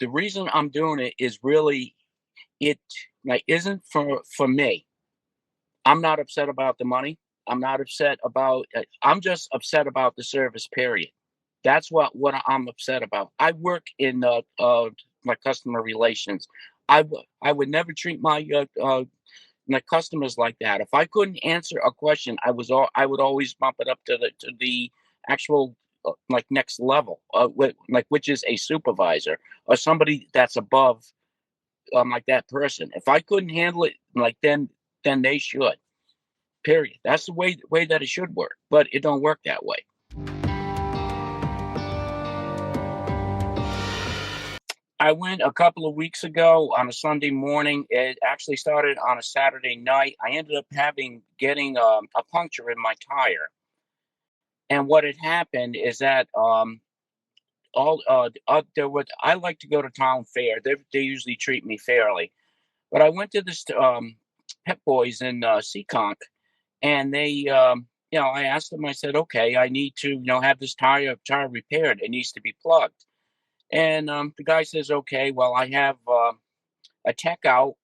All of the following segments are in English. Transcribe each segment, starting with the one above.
the reason I'm doing it is really it like isn't for me. I'm not upset about the money. I'm not upset about. I'm just upset about the service. Period. That's what I'm upset about. I work in my customer relations. I would never treat my customers like that. If I couldn't answer a question, I would always bump it up to the actual like next level, which is a supervisor or somebody that's above like that person. If I couldn't handle it, then they should. Period. That's the way that it should work, but it don't work that way. I went a couple of weeks ago on a Sunday morning. It actually started on a Saturday night. I ended up getting a puncture in my tire, and what had happened is that all there was. I like to go to town fair. They usually treat me fairly, but I went to this Pep Boys in Sekonk, and I asked them. I said, "Okay, I need to, have this tire repaired. It needs to be plugged." And the guy says, "Okay, well, I have a tech out,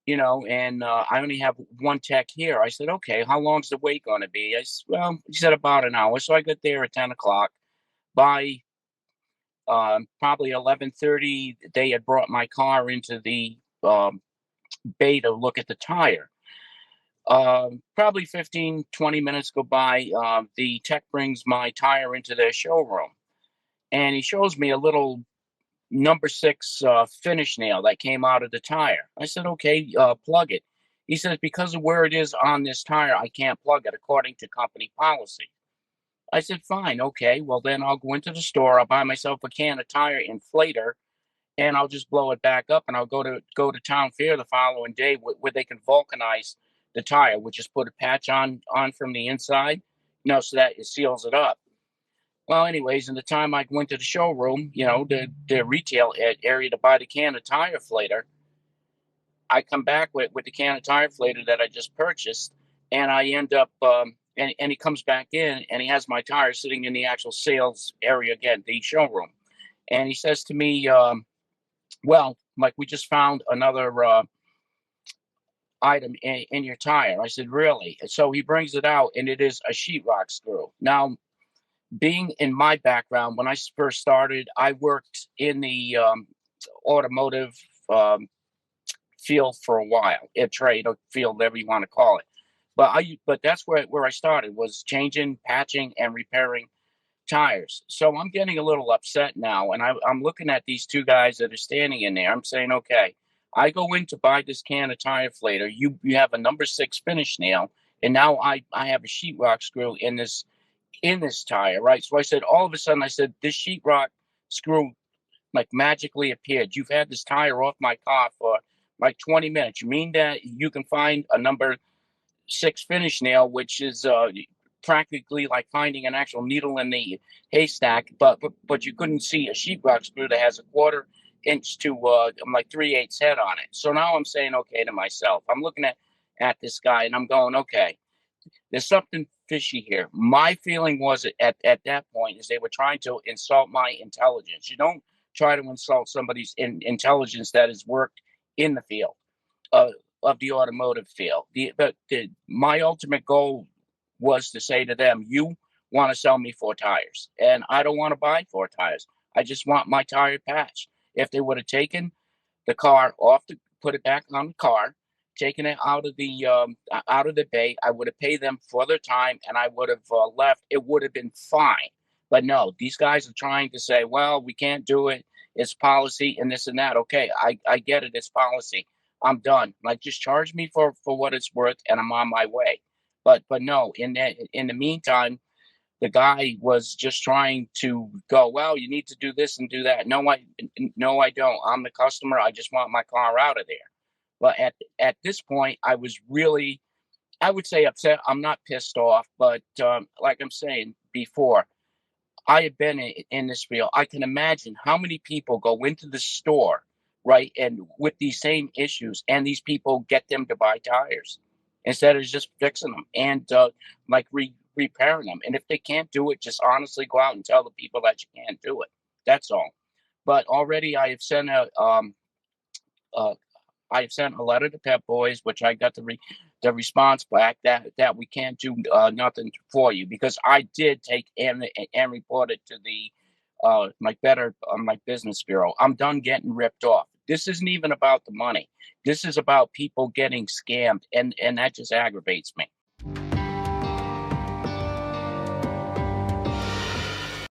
and I only have one tech here." I said, "Okay, how long's the wait going to be?" Well, he said about an hour. So I got there at 10 o'clock. By probably 11:30, they had brought my car into the bay to look at the tire. Probably 15-20 minutes go by. The tech brings my tire into their showroom, and he shows me a little number six finish nail that came out of the tire. I said, "Okay, plug it." He says, "Because of where it is on this tire, I can't plug it according to company policy." I said, "Fine, okay. Well, then I'll go into the store. I'll buy myself a can of tire inflator, and I'll just blow it back up, and I'll go to town fair the following day where they can vulcanize the tire, which is put a patch on from the inside, so that it seals it up." Well, anyways, in the time I went to the showroom, the retail area to buy the can of tire inflator, I come back with the can of tire inflator that I just purchased, and I end up, and he comes back in, and he has my tire sitting in the actual sales area again, the showroom. And he says to me, "Well, Mike, we just found another item in your tire." I said, "Really?" And so he brings it out, and it is a sheetrock screw. Now, being in my background, when I first started, I worked in the automotive um, field for a while, a trade or field, whatever you want to call it. But that's where I started, was changing, patching, and repairing tires. So I'm getting a little upset now, and I'm looking at these two guys that are standing in there. I'm saying, "Okay, I go in to buy this can of tire inflator. You have a number six finish nail, and now I have a sheetrock screw in this tire, right?" So I said, all of a sudden, I said, "This sheetrock screw like magically appeared. You've had this tire off my car for like 20 minutes. You mean that you can find a number six finish nail, which is practically like finding an actual needle in the haystack, but you couldn't see a sheetrock screw that has a quarter-inch to like 3/8 head on it." So now I'm saying, okay, to myself, I'm looking at this guy, and I'm going, okay, there's something fishy here. My feeling was at that point is they were trying to insult my intelligence. You don't try to insult somebody's intelligence that has worked in the field uh, of the automotive field. My ultimate goal was to say to them, "You want to sell me four tires, and I don't want to buy four tires. I just want my tire patch." If they would have taken the car put it back on the car, taken it out of the bay, I would have paid them for their time, and I would have left. It would have been fine. But no, these guys are trying to say, "Well, we can't do it. It's policy and this and that." Okay, I get it. It's policy. I'm done. Like, just charge me for what it's worth, and I'm on my way. But no, in the meantime, the guy was just trying to go, "Well, you need to do this and do that." No, I don't. I'm the customer. I just want my car out of there. But at this point, I was really, I would say, upset. I'm not pissed off, but like I'm saying before, I have been in this field. I can imagine how many people go into the store, right, and with these same issues, and these people get them to buy tires instead of just fixing them and like repairing them. And if they can't do it, just honestly go out and tell the people that you can't do it. That's all. But already uh, I have sent a letter to Pep Boys, which I got the response back that we can't do nothing for you, because I did take and report it to the my business bureau. I'm done getting ripped off. This isn't even about the money. This is about people getting scammed, and that just aggravates me.